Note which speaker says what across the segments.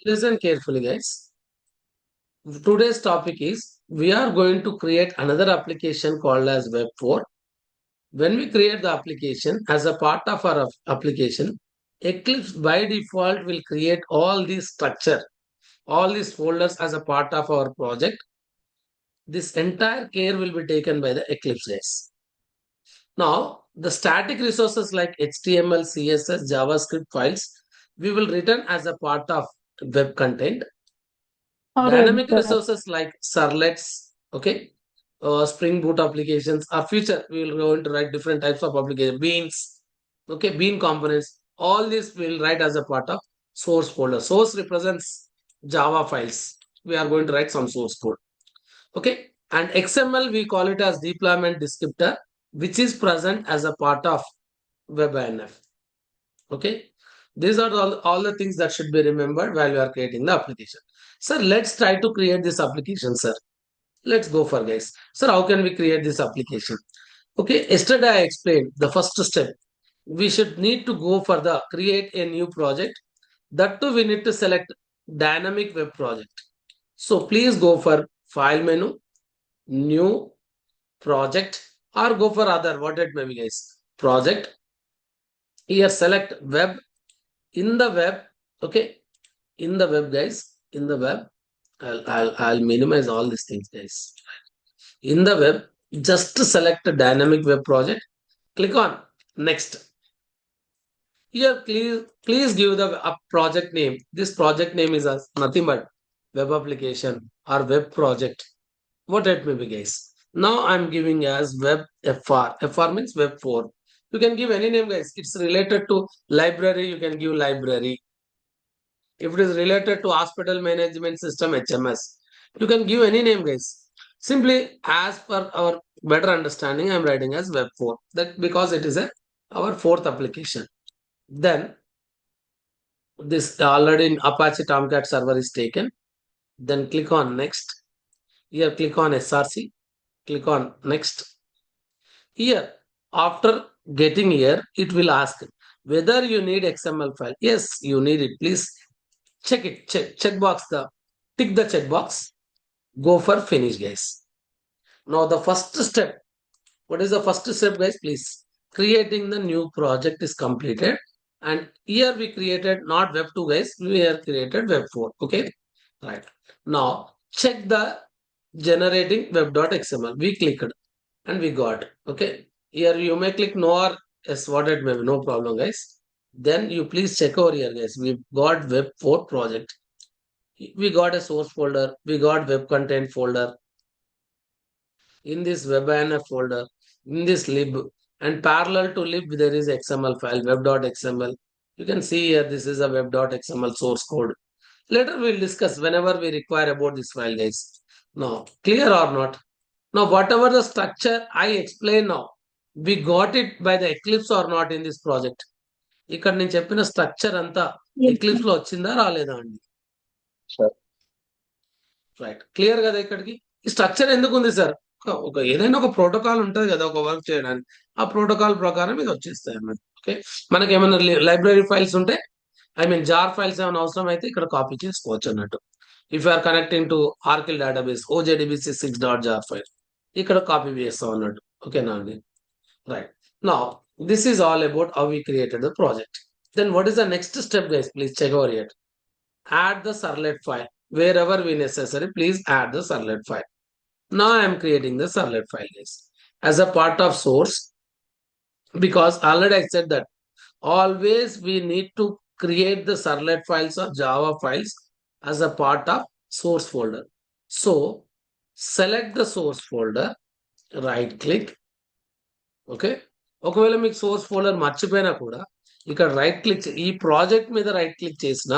Speaker 1: Listen carefully, guys. Today's topic is we are going to create another application called as Web4. When we create the application as a part of our application, Eclipse by default will create all these structure, all these folders as a part of our project. This entire care will be taken by the Eclipse guys. Now, the static resources like HTML, CSS, JavaScript files, we will return as a part of web content.
Speaker 2: Alright,
Speaker 1: Dynamic resources like servlets, okay, Spring Boot applications are future. We will go into write different types of application, beans, okay, bean components. All this we will write as a part of source folder. Source represents Java files. We are going to write some source code, okay. And XML we call it as deployment descriptor, which is present as a part of WebINF, okay. These are all the things that should be remembered while you are creating the application. Sir, let's try to create this application, sir. Let's go for guys. Sir, how can we create this application? Okay, yesterday I explained the first step. We should need to go for the create a new project. That too, we need to select dynamic web project. So please go for file menu, new project, or go for other, what it may be guys. Project. Here select web. In the web, okay, in the web guys, in the web, I'll minimize all these things guys. In the web, just select a dynamic web project, click on next. Here please give the project name. This project name is as nothing but web application or web project, what it may be guys. Now I'm giving as web fr means web 4. You can give any name guys. It's related to library, you can give library. If it is related to hospital management system, HMS, you can give any name, guys. Simply, as per our better understanding, I am writing as Web 4. That because it is our fourth application. Then this already in Apache Tomcat server is taken. Then click on next. Here click on SRC. Click on next. Here after getting here, it will ask whether you need XML file. Yes, you need it. Please check it. Check box the tick the checkbox. Go for finish, guys. Now the first step. What is the first step, guys? Please. Creating the new project is completed. And here we created not web 2, guys. We have created web 4. Okay. Right. Now check the generating web.xml. We clicked and we got. Okay. Here you may click no or yes, what it may be. No problem, guys. Then you please check over here, guys. We got web 4 project. We got a source folder. We got web content folder. In this WebINF folder, in this lib, and parallel to lib, there is XML file, web.xml. You can see here, this is a web.xml source code. Later we'll discuss whenever we require about this file, guys. Now, clear or not? Now, whatever the structure I explain now, we got it by the Eclipse or not in this project. ఇక్కడ నేను చెప్పిన structure అంతా
Speaker 2: yes,
Speaker 1: eclipse లో వచ్చిందా రాలేదా అండి?
Speaker 2: sir.
Speaker 1: Right, clear కదా ఇక్కడికి? ఈ స్ట్రక్చర్ ఎందుకు ఉంది సార్? ఒక ఏదైనా ఒక ప్రోటోకాల్ ఉంటుంది కదా ఒక వర్క్ చేయడానికి, ఆ ప్రోటోకాల్ ప్రకారం ఇది వచ్చేస్తాయి అన్నమాట. ఓకే, మనకి ఏమైనా లైబ్రరీ ఫైల్స్ ఉంటే ఐ మీన్ జార్ ఫైల్స్ ఏమైనా అవసరం అయితే ఇక్కడ కాపీ చేసుకోవచ్చు అన్నట్టు. If are connecting to Oracle database OJDBC 6.jar file ఇక్కడ కాపీ చేస్తాం అన్నట్టు. ఓకేనా అండి? Right. Now this is all about how we created the project. Then what is the next step guys? Please check over here. Add the servlet file. Wherever we necessary, please add the servlet file. Now I am creating the servlet file, guys, as a part of source, because already I said that always we need to create the servlet files or Java files as a part of source folder. So select the source folder, right click. Okay, ఒకవేళ మీకు source folder మర్చిపోయినా కూడా ఇక్కడ right click ఈ project మీద right click చేసిన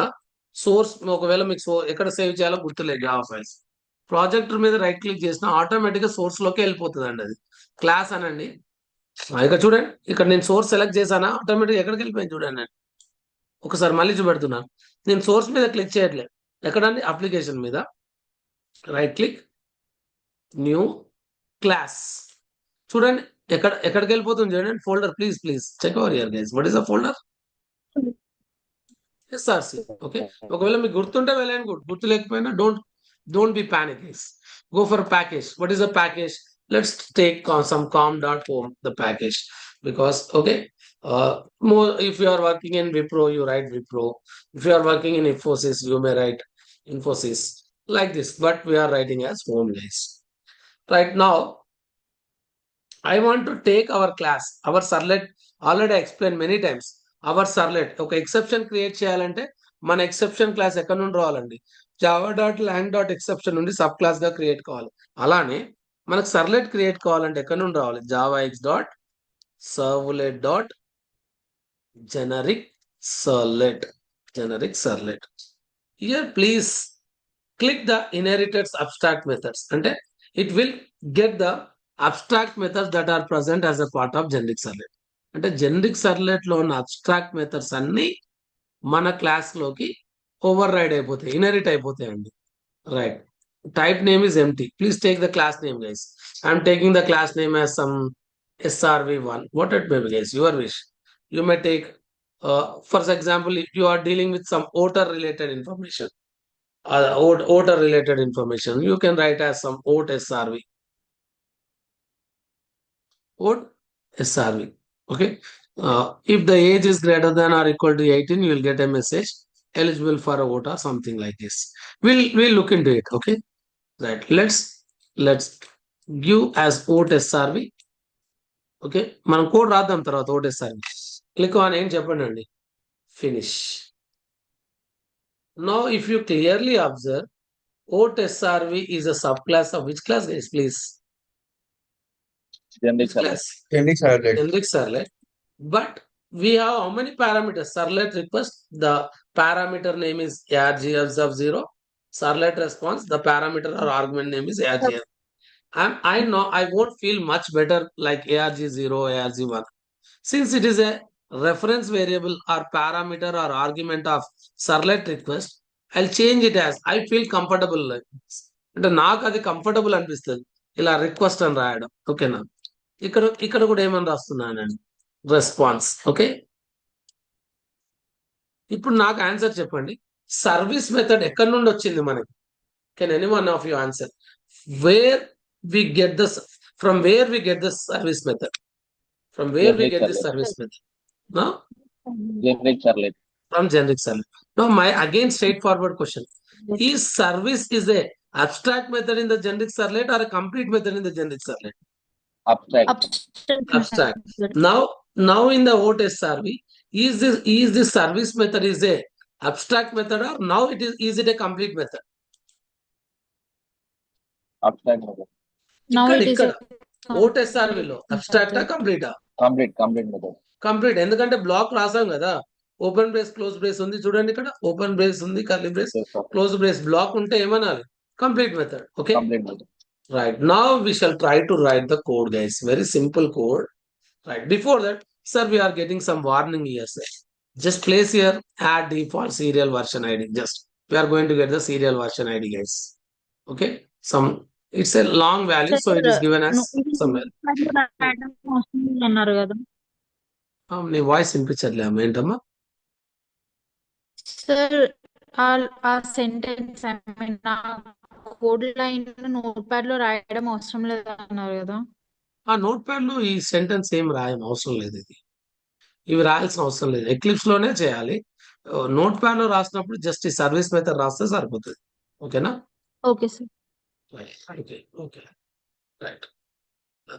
Speaker 1: source, ఒకవేళ మీకు ఎక్కడ సేవ్ చేయాలో గుర్తులేదు జావా ఫైల్స్, ప్రాజెక్ట్ మీద రైట్ క్లిక్ చేసిన ఆటోమేటిక్ గా సోర్స్ లోకి వెళ్ళిపోతుంది అండి. అది క్లాస్ అనండి. ఇక్కడ చూడండి, ఇక్కడ నేను సోర్స్ సెలెక్ట్ చేశానా ఆటోమేటిక్ ఎక్కడికి వెళ్ళిపోయింది చూడండి. ఒకసారి మళ్ళీ చూపెడుతున్నాను. నేను సోర్స్ మీద క్లిక్ చేయట్లేదు. ఎక్కడండి? అప్లికేషన్ మీద రైట్ క్లిక్, న్యూ క్లాస్. చూడండి ఎక్కడికి వెళ్ళిపోతుంది చూడండి folder. Please check over here guys. What is the folder? SRC. Okay, ఒకవేళ మీకు గుర్తుంటే వెళ్ళండి, గుర్తు లేకపోయినా don't be panic guys. Go for package. What is the package? Let's take some com.home the package, because okay, more if you are working in Wipro, you write Wipro. If you are working in Infosys, you may write Infosys, like this, but we are writing as home guys. Right now I want to take our class, our servlet. Already I explained many times. Our servlet ఒక exception create చేయాలంటే మన exception class ఎక్కడ నుండి రావాలండి? java.lang.exception నుండి sub class గా create కావాలి. అలానే మనకు సర్లెట్ క్రియేట్ కావాలంటే ఎక్కడ నుండి రావాలి? javax.servlet.generic servlet. Here please click the inherited abstract methods. అంటే it will get the abstract methods that are present as a part of generic servlet. అంటే generic servlet లో ఉన్న abstract methods అన్ని మన క్లాస్ లోకి ఓవర్ రైడ్ అయిపోతాయి, inherit అయిపోతాయండి. Right, type name is empty. Please take the class name guys. I'm taking the class name as some srv1, what it may be guys, your wish. You may take for example, if you are dealing with some voter related information, voter related information, you can write as some vote srv, vote srv. Okay, if the age is greater than or equal to 18, you will get a message eligible for a vote or something like this. We'll look into it. Okay, right, let's give as vote srv. Okay, మనం code రాద్దాం తర్వాత ఒకటేసారి. Click on ఏం చెప్పండి అండి, finish. Now if you clearly observe, vote SRV is a sub class of which class guys please?
Speaker 2: Generic
Speaker 1: Class
Speaker 2: Generic servlet.
Speaker 1: generic servlet. But we have how many parameters? Servlet request, the parameter name is args of 0. Servlet response, the parameter or argument name is args. I know I won't feel much better like arg0, arg1. Since it is a reference variable or parameter or argument of servlet request, I'll change it as I feel comfortable. అంటే నాకు అది comfortable అనిపిస్తుంది ఇలా request అని రాయడం. ఓకేనా, ఇక్కడ కూడా ఏమని రాస్తున్నానండి, రెస్పాన్స్. ఓకే, ఇప్పుడు నాకు ఆన్సర్ చెప్పండి, సర్వీస్ మెథడ్ ఎక్కడి నుండి వచ్చింది మనకి? Can any one of you answer? Where we get the from where we get the service method? From where we get this service method?
Speaker 2: Generic servlet.
Speaker 1: From generic servlet. Now my again straightforward question, is service is a abstract method in the generic servlet or a complete method in the generic servlet?
Speaker 2: Abstract.
Speaker 1: Abstract. Now in the OTSRV, is this service method is a abstract method, or now is it a complete method?
Speaker 2: Abstract method.
Speaker 3: Now it is
Speaker 1: ఇక్కడ
Speaker 3: a
Speaker 1: OTSRV లో అబ్స్ట్రాక్టా కంప్లీటా?
Speaker 2: Complete method.
Speaker 1: Complete, ఎందుకంటే block రాసాం కదా, open brace close brace ఉంది చూడండి, ఇక్కడ ఓపెన్ బ్రేస్ ఉంది, curly brace,
Speaker 2: Yes, sir.
Speaker 1: Close brace, block ఉంటే ఏమనాలి? Complete method. Okay,
Speaker 2: Complete method.
Speaker 1: right, now we shall try to write the code guys, very simple code. Right, before that sir, we are getting some warning here sir. Just place here add default serial version id, just we are going to get the serial version id guys. Okay, some, it's a long value, so it is given as somewhere.
Speaker 3: అన్నారు కదా
Speaker 1: నీ voice వినిపించట్లే అమ్మ, ఏంటమ్మా?
Speaker 3: Sir, ఆ sentence I mean ఆ code line note pad లో రాయడం అవసరం లేదు అన్నారు కదా.
Speaker 1: ఆ నోట్ ప్యాడ్ లో ఈ సెంటెన్స్ ఏం రాయడం అవసరం లేదు, ఇవి రాయాల్సిన అవసరం లేదు, ఎక్లిప్స్ లోనే చేయాలి. నోట్ ప్యాడ్ లో రాసినప్పుడు జస్ట్ ఈ సర్వీస్ మెథడ్ రాస్తే సరిపోతుంది. ఓకేనా?
Speaker 3: Okay sir.
Speaker 1: Okay okay right.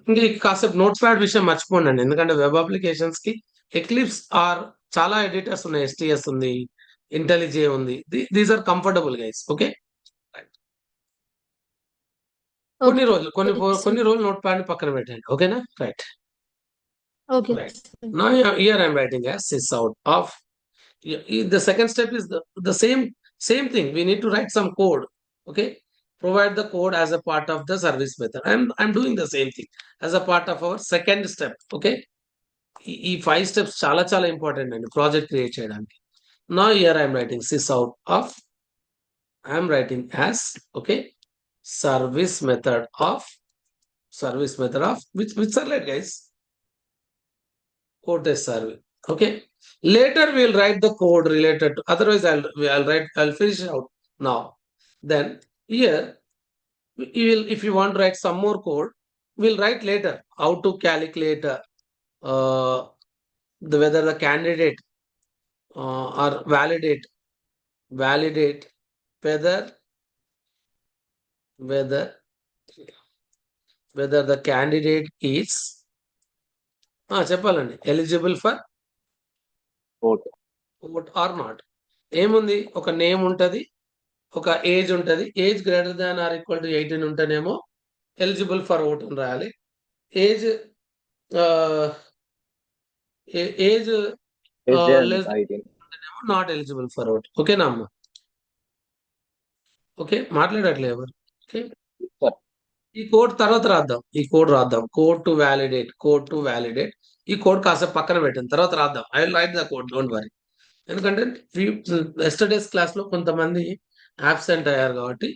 Speaker 1: ఇంకా కాసేపు నోట్ ప్యాడ్ విషయం మర్చిపోండి, ఎందుకంటే వెబ్ అప్లికేషన్స్ కి ఎక్లిప్స్ ఆర్ చాలా ఎడిటర్స్ ఉన్నాయి, ఎస్టిఎస్ ఉంది, ఇంటెలిజే ఉంది, these are comfortable guys. Okay, కొన్ని రోజులు నోట్ ప్యాడ్ పక్కన పెట్టండి. ఓకేనా? Right.
Speaker 3: Okay.
Speaker 1: Right. Now here I'm writing as sysout of. The second step is the same thing. We need to write some code. Okay, provide the code as a part of the service method. I'm doing the same thing as a part of our second step. Okay, ఈ 5 steps చాలా important అండి project create చేయడానికి. Now here I'm writing sysout of. I'm writing as okay service method of which servlet guys? OTSRV. Okay. Later we'll write the code related to. Otherwise, I'll finish it out now. Then here if you want to write some more code, we'll write later how to calculate whether the candidate or validate whether whether the candidate is చెప్పాలండి eligible for
Speaker 2: vote.
Speaker 1: Vote or not. ఏముంది, ఒక name ఉంటది, ఒక age ఉంటది. Age greater than or equal to 18 ఉంటేనేమో eligible for vote అని రాయాలి. Age age
Speaker 2: Is there
Speaker 1: less
Speaker 2: 18?
Speaker 1: Not eligible for vote. ఓకేనా అమ్మ? ఓకే, మాట్లాడట్లే ఎవరు? ఓకే,
Speaker 2: Sir,
Speaker 1: ఈ కోడ్ తర్వాత రాద్దాం. ఈ కోడ్ రాద్దాం. Code to validate. ఈ కోడ్ కాసేపు పక్కన పెట్టిన తర్వాత రాద్దాం. I will write the code, don't worry. ఎందుకంటే ఎస్టర్డేస్ క్లాస్ లో కొంతమంది ఆబ్సెంట్ అయ్యారు కాబట్టి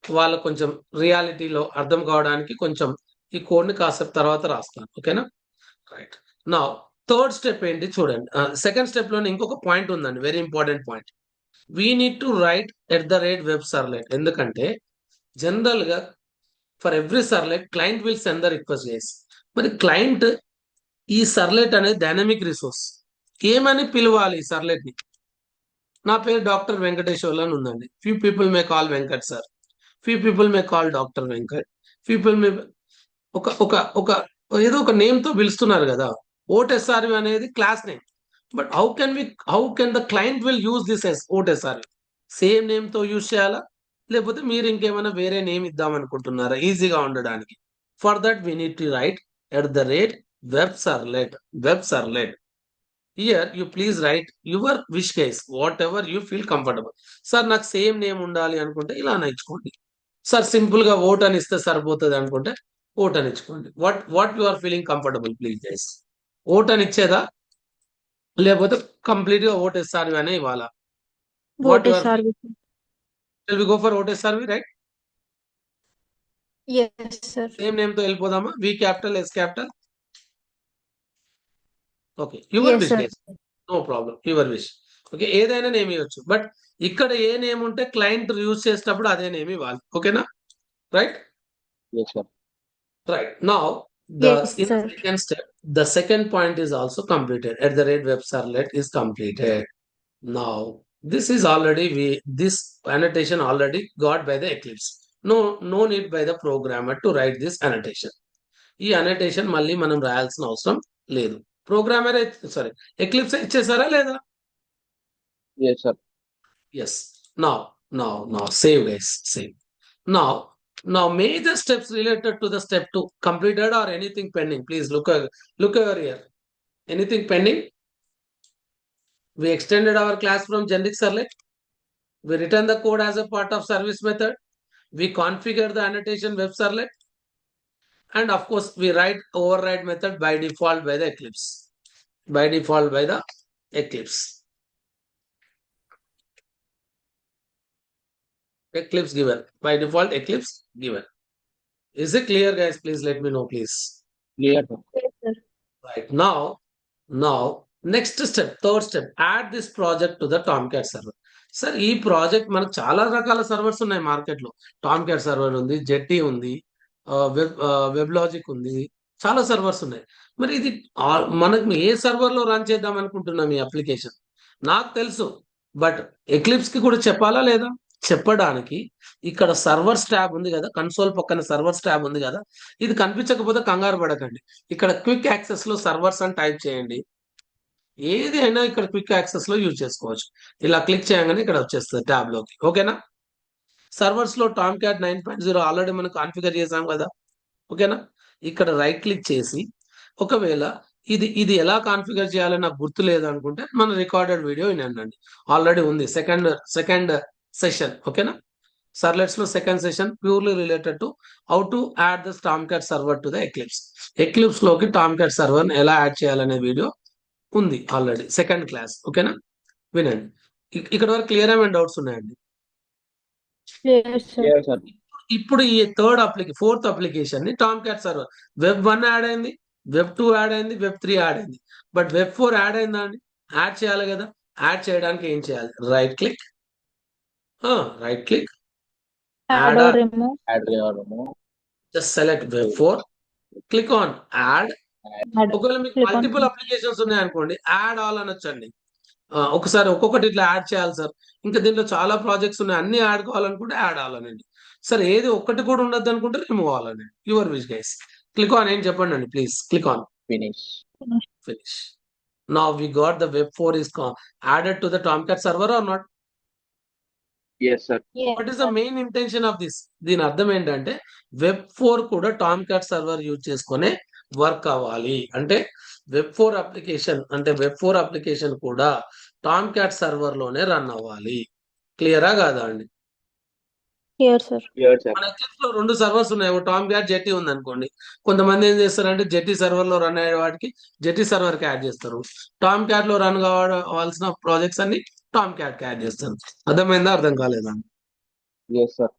Speaker 1: వాళ్ళకు కొంచెం రియాలిటీలో అర్థం కావడానికి కొంచెం ఈ కోడ్ ని కాసేపు తర్వాత రాస్తాను. ఓకేనా? రైట్. నా థర్డ్ స్టెప్ ఏంటి చూడండి. సెకండ్ స్టెప్ లోనే ఇంకొక పాయింట్ ఉందండి, very important point. We need to write @web servlet. ఎందుకంటే జనరల్ గా for every servlet client will send the request చేసి, మరి క్లయింట్ ఈ సర్లెట్ అనేది డైనమిక్ రిసోర్స్, ఏమని పిలవాలి ఈ సర్లెట్ ని? నా పేరు డాక్టర్ వెంకటేశ్వర్లు అని ఉందండి. Few people may call Venkat sir, few people may call doctor Venkat, people may ఒక ఒక ఒక ఏదో ఒక నేమ్ తో పిలుస్తున్నారు కదా. ఓటెస్ఆర్వి అనేది class name, but how can the client will use this S OTSRV? Same name తో యూజ్ చేయాలా, లేకపోతే మీరు ఇంకేమైనా వేరే నేమ్ ఇద్దాం అనుకుంటున్నారా ఈజీగా ఉండడానికి? For that we need to write @web servlet. Here you please write your wish case, whatever you feel comfortable. Sir నాకు సేమ్ నేమ్ ఉండాలి అనుకుంటే ఇలా ఇచ్చుకోండి. సార్ సింపుల్ గా ఓట్ అని ఇస్తే సరిపోతుంది అనుకుంటే ఓట్ అని ఇచ్చుకోండి. What you are feeling comfortable please guys. OT అని ఇచ్చేదా, లేకపోతే కంప్లీట్ గా ఓట్ ఎస్ఆర్వి అనే ఇవ్వాలా? What you are
Speaker 3: OTSRV.
Speaker 1: Will we go for OT SRV, right?
Speaker 3: Yes, sir.
Speaker 1: Same name తో వెళ్ళిపోదామా? V capital, S capital. Okay, your
Speaker 3: Yes,
Speaker 1: wish
Speaker 3: sir.
Speaker 1: Guys, no problem, your wish. Okay, ఏదైనా name ఇవ్వచ్చు, but ఇక్కడ ఏ name ఉంటే client use చేసేటప్పుడు అదే name ఇవ్వాలి. ఓకేనా? Right.
Speaker 2: yes, sir.
Speaker 1: Right. Now,
Speaker 3: Yes,
Speaker 1: in the
Speaker 3: sir.
Speaker 1: second step, the second point is also completed. @web servlet is completed. Now, this is already this annotation already got by the Eclipse. No need by the programmer to write this annotation. ఈ annotation మళ్ళీ మనం రాయాల్సిన అవసరం లేదు. Programmer sorry eclipse ఇచ్చేసారా లేదా?
Speaker 2: Yes, sir.
Speaker 1: Yes. Now, save guys, save. Now major steps related to the step 2 completed or anything pending? Please look over here. Anything pending? We extended our class from generic servlet. We written the code as a part of service method. We configure the annotation web servlet. And of course, we write override method by default by the Eclipse. Eclipse given. By default, Eclipse given. Is it clear, guys? Please let me know, please.
Speaker 2: Clear, sir.
Speaker 3: Yes, sir.
Speaker 1: Right. Now, next step, third step, add this project to the Tomcat server. Sir ఈ project మనకు చాలా రకాల servers ఉన్నాయి market లో. Tomcat server ఉంది, జెట్టి ఉంది, web logic ఉంది, చాలా సర్వర్స్ ఉన్నాయి. మరి ఇది మనకు ఏ సర్వర్ లో రన్ చేద్దాం అనుకుంటున్నాం ఈ అప్లికేషన్? నాకు తెలుసు, బట్ ఎక్లిప్స్ కి కూడా చెప్పాలా లేదా? చెప్పడానికి ఇక్కడ సర్వర్స్ ట్యాబ్ ఉంది కదా, కన్సోల్ పక్కన సర్వర్స్ ట్యాబ్ ఉంది కదా, ఇది కనిపించకపోతే కంగారు పడకండి. ఇక్కడ క్విక్ యాక్సెస్ లో సర్వర్స్ అని టైప్ చేయండి. ఏది అయినా ఇక్కడ క్విక్ యాక్సెస్ లో యూజ్ చేసుకోవచ్చు. ఇలా క్లిక్ చేయగానే ఇక్కడ వచ్చేస్తుంది ట్యాబ్ లోకి. ఓకేనా? సర్వర్స్ లో టామ్క్యాట్ 9.0 ఆల్రెడీ మనం కాన్ఫిగర్ చేసాం కదా. ఓకేనా? ఇక్కడ రైట్ క్లిక్ చేసి, ఒకవేళ ఇది ఎలా కాన్ఫిగర్ చేయాలని నాకు గుర్తు లేదు అనుకుంటే మన రికార్డెడ్ వీడియో వినండి, ఆల్రెడీ ఉంది సెకండ్ సెషన్. ఓకేనా? సర్లెట్స్ లో second session purely related to how to add the Tomcat server to the eclipse లోకి టామ్క్యాట్ సర్వర్ ఎలా యాడ్ చేయాలనే వీడియో ఉంది ఆల్రెడీ, సెకండ్ క్లాస్. ఓకేనా? వినండి. ఇక్కడ వరకు క్లియర్ ఏమైనా డౌట్స్ ఉన్నాయండి?
Speaker 3: Yes, sir.
Speaker 2: Clear, sir.
Speaker 1: ఇప్పుడు ఈ ఫోర్త్ అప్లికేషన్ ని టామ్క్యాట్ సర్వర్ వెబ్ 1 యాడ్ అయింది, వెబ్ 2 యాడ్ అయింది, వెబ్ 3 యాడ్ అయింది. బట్ వెబ్ 4 యాడ్ అయిందా అండి? యాడ్ చేయాలి కదా. యాడ్ చేయడానికి ఏం చేయాలి? Right click,
Speaker 3: Add
Speaker 1: add
Speaker 3: or
Speaker 1: or,
Speaker 3: remove.
Speaker 2: Add or remove.
Speaker 1: Just select web 4, click on add.
Speaker 3: Add.
Speaker 1: ఒకవేళ మీకు
Speaker 3: Click on.
Speaker 1: మల్టిపుల్ అప్లికేషన్స్ ఉన్నాయనుకోండి, యాడ్ ఆల్ అనొచ్చండి. ఒకసారి ఒక్కొక్కటి ఇట్లా యాడ్ చేయాలి సార్. ఇంకా దీంట్లో చాలా ప్రాజెక్ట్స్ ఉన్నాయి, అన్ని యాడ్ కావాలనుకుంటే యాడ్ అవ్వాలనండి. సార్ ఏది ఒక్కటి కూడా ఉండదు అనుకుంటే రిమూవ్ అవ్వాలండి. Your wish guys. Click on ఏం చెప్పండి అండి please. Click on
Speaker 2: Finish.
Speaker 1: finish. Now we got the web 4 is added to the Tomcat server or not?
Speaker 2: Yes, sir.
Speaker 3: Yes,
Speaker 1: What is the main intention of this? దీని అర్థం ఏంటంటే web 4 కూడా Tomcat server use చేసుకునే work అవ్వాలి. అంటే web 4 application కూడా Tomcat server లోనే run అవ్వాలి. క్లియరా కాదా అండి?
Speaker 3: Here, sir.
Speaker 2: Here, sir.
Speaker 1: మన ఎక్లిప్స్ లో 2 సర్వర్స్ ఉన్నాయి. ఒక టామ్క్యాట్ జెట్టి ఉంది అనుకోండి. కొంతమంది ఏం చేస్తారంటే జెట్టి సర్వర్ లో రన్ అయ్యే వాటికి జెట్టి సర్వర్ కి యాడ్ చేస్తారు. టామ్క్యాట్ లో రన్ కావాల్సిన ప్రాజెక్ట్స్ అన్ని టామ్క్యాట్ కి యాడ్ చేస్తారు. అర్థమైందా? అర్థం కాలేదా?
Speaker 2: Yes, sir.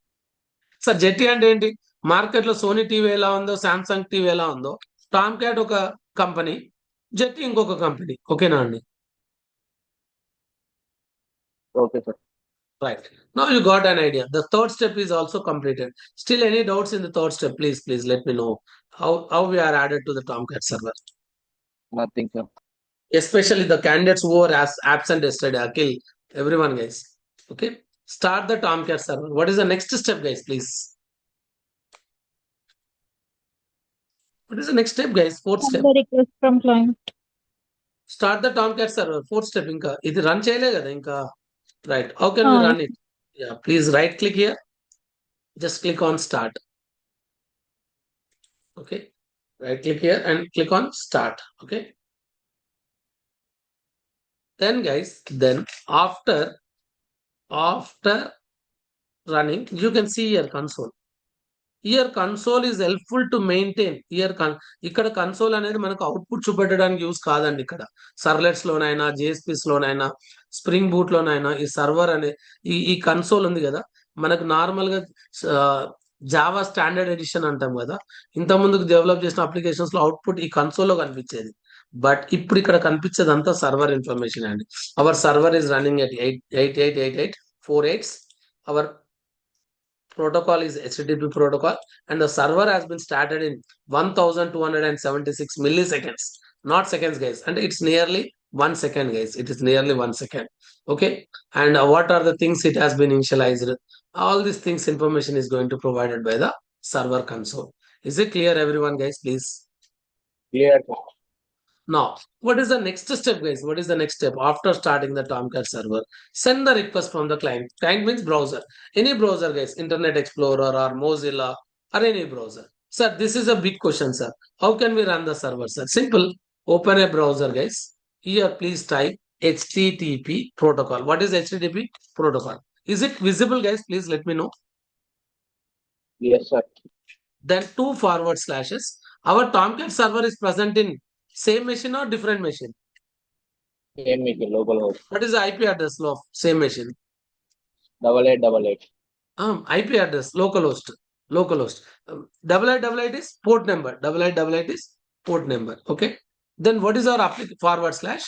Speaker 1: సార్ జెట్టి అంటే ఏంటి? మార్కెట్ లో సోనీ టీవీ ఎలా ఉందో, సామ్సంగ్ టీవీ ఎలా ఉందో, టామ్క్యాట్ ఒక కంపెనీ, జెట్టి ఇంకొక కంపెనీ. ఓకేనా అండి?
Speaker 2: Okay, sir.
Speaker 1: Right. Now you got an idea. The third step is also completed. Still any doubts in the third step? Please let me know how we are added to the Tomcat server.
Speaker 2: Nothing, sir.
Speaker 1: Especially the candidates who were absent yesterday. Akhil, everyone guys. Okay. Start the Tomcat server. What is the next step, guys? Please. What is the next step, guys? Fourth
Speaker 3: Send
Speaker 1: step.
Speaker 3: the request from client.
Speaker 1: Start the Tomcat server. Fourth step. Inka. ఇది run చేయలే కదా ఇంకా. Right. How can we run it? Yeah. Please right click here. Just click on start. Okay. Right click here and click on start. Okay. Then guys, after running, you can see your console. Here console is helpful to maintain. Here ఇక్కడ console అనేది మనకు output చూపెట్టడానికి use కాదండి. ఇక్కడ సర్లెట్స్ లోనైనా, జేఎస్పీస్ లోనైనా, spring boot లోనైనా ఈ server అనే ఈ కన్సోల్ ఉంది కదా, మనకు నార్మల్ గా జావా స్టాండర్డ్ ఎడిషన్ అంటాం కదా, ఇంత ముందుకు డెవలప్ చేసిన అప్లికేషన్స్ లో అవుట్పుట్ ఈ కన్సోల్ లో కనిపించేది. బట్ ఇప్పుడు ఇక్కడ కనిపించేది అంతా సర్వర్ ఇన్ఫర్మేషన్ అండి. Our server is running at 888848. Our protocol is HTTP protocol and the server has been started in 1276 milliseconds, not seconds guys, and it's nearly 1 second guys. It is nearly 1 second. Okay. And what are the things it has been initialized? All these things information is going to provided by the server console. Is it clear everyone guys? Please.
Speaker 2: Clear, sir.
Speaker 1: Now, what is the next step, guys? What is the next step after starting the Tomcat server? Send the request from the client. Client means browser. Any browser, guys. Internet Explorer or Mozilla or any browser. Sir, this is a big question, sir. How can we run the server, sir? Simple. Open a browser, guys. Here, please type HTTP protocol. What is HTTP protocol? Is it visible, guys? Please let me know.
Speaker 2: Yes, sir.
Speaker 1: Then 2 forward slashes. Our Tomcat server is present in same machine or different machine?
Speaker 2: Same machine, local host.
Speaker 1: What is the IP address of same machine?
Speaker 2: 8888.
Speaker 1: IP address, local host. 8888 is port number. 8888 is port number. Okay. Then what is our forward slash?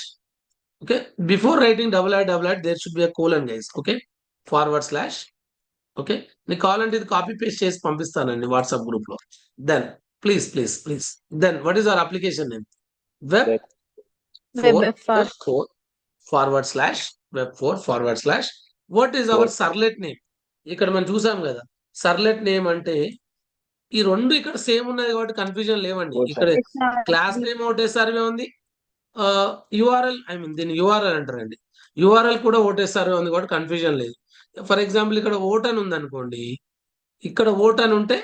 Speaker 1: Okay. Before writing 8888, there should be a colon, guys. Okay. Forward slash. Okay. The colon is copy paste chase పంపిస్తానండి WhatsApp group లో. Then please. Then what is our application name? Web 4 forward slash web 4 forward slash. What is our servlet name? ఇక్కడ మనం చూసాం కదా, సర్లెట్ name అంటే ఈ రెండు ఇక్కడ same ఉన్నది కాబట్టి కన్ఫ్యూజన్ లేవండి. ఇక్కడ క్లాస్ నేమ్ ఒకటే సర్వే ఉంది, యుఆర్ఎల్ దీన్ని యుఆర్ఎల్ అంటారండి. యుఆర్ఎల్ కూడా ఒకటే సర్వే ఉంది కాబట్టి కన్ఫ్యూజన్ లేదు. ఫర్ ఎగ్జాంపుల్ ఇక్కడ ఓటన్ ఉంది అనుకోండి, ఇక్కడ ఓటన్ ఉంటే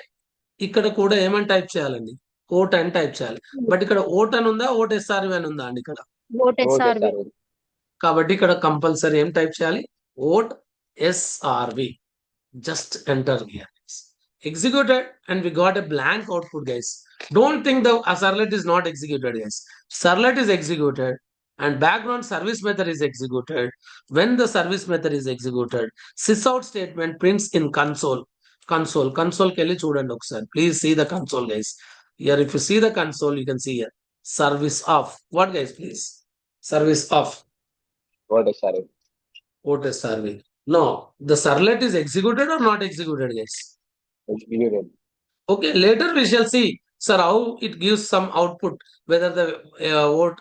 Speaker 1: ఇక్కడ కూడా ఏమని టైప్ చేయాలండి? ఓట్ అని టైప్ చేయాలి. బట్ ఇక్కడ ఓటన్ ఉందా, ఓట్ ఎస్ఆర్వి అని ఉందా అండి? ఇక్కడ కాబట్టి ఇక్కడ కంపల్సరీ ఏం టైప్ చేయాలి? Vote SRV. Just enter here. Executed and we got a blank output, guys. Don't think the servlet is not executed, guys. Servlet is executed and background service method is executed. When the service method is executed, sysout statement prints in console kelli chudandi okkasari. Please see the console, guys. Here if you see the console, you can see here service of. What guys, please? Service of.
Speaker 2: What is service?
Speaker 1: What is service? No, the servlet is executed or not executed, guys?
Speaker 2: Executed.
Speaker 1: Okay, later we shall see, sir, how it gives some output, whether the